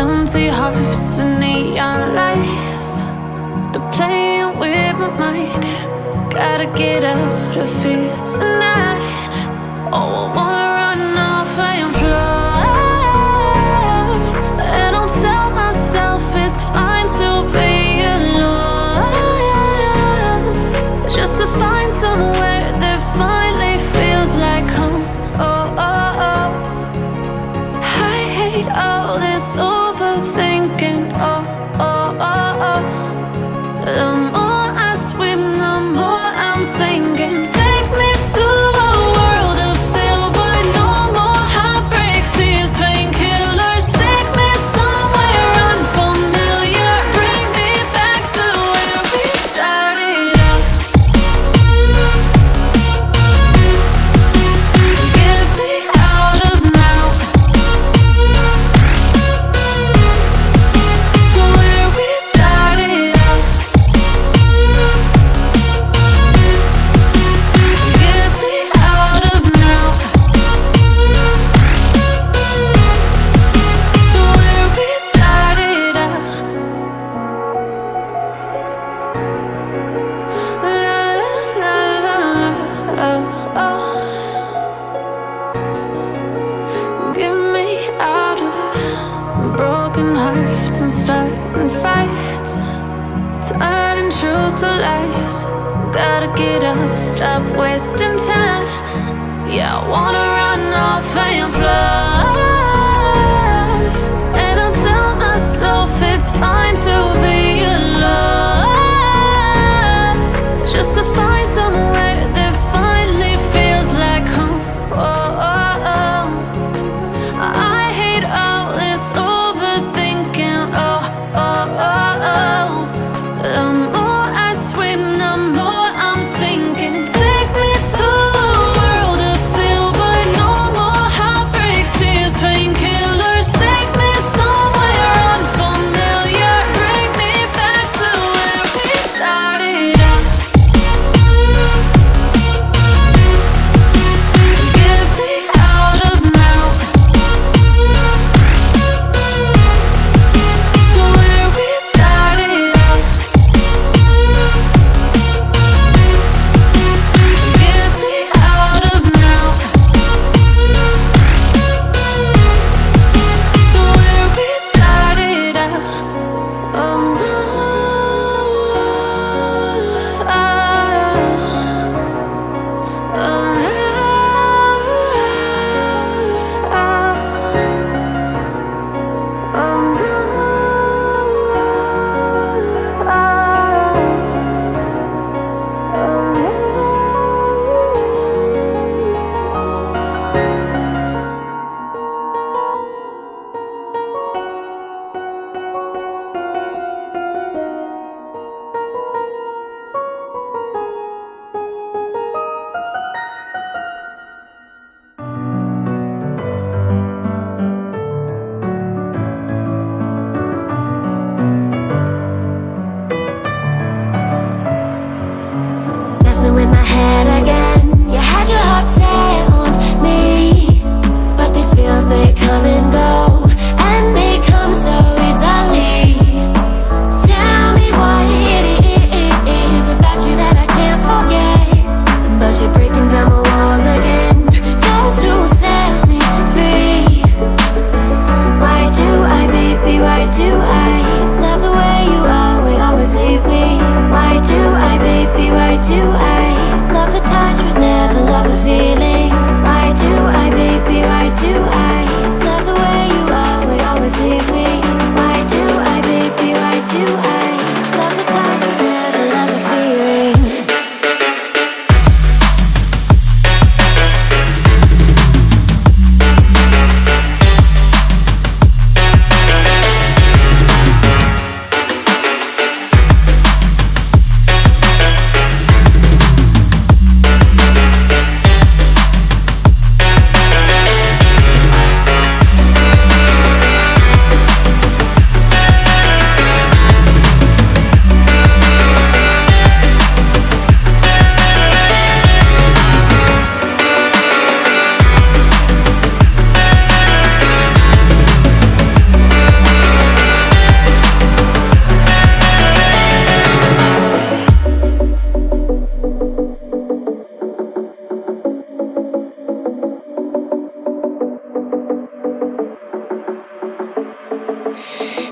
empty hearts and neon lights. They're playing with my mind. Gotta get out of here tonight. Oh, I wanna run off and fly. And I'll tell myself it's fine to be alone, just to find somewhere that finally feels like home. Oh, oh, oh. I hate all this overthinking. Oh, oh, oh, oh. The more I swim, the more I'm sinking. Take me to a world of silver. No more heartbreaks, tears, painkillers. Take me somewhere unfamiliar. Bring me back to where we started out. Get me out of now, to where we started out. Get me out of now, to where we started out. La la la la la, oh, oh. Get me out of broken hearts and starting fights, turning truth to lies. Gotta get up, stop wasting time. Yeah, I wanna run off and fly. And I'll tell myself it's fine to be alone, just to find somewhere that finally feels like home. Oh, oh, oh. I hate all this overthinking. Oh, oh, oh, oh. The more I swim, the more I'm sinking. Take me to a world of silver. No more heartbreaks, tears, painkillers. Take me somewhere unfamiliar. Bring me back to where we started out. Get me out of now, to where we started out. Get me out of now, to where we started out. Oh no, Messing with my head again. You had your heart set on me, but these feels, they come and go, and they come so easily. Tell me what it is about you that I can't forget, but you're breaking down my walls again, just to set me free. Why do I, baby, why do I love the way you always leave me? Why do I, baby, why do I love the touch you.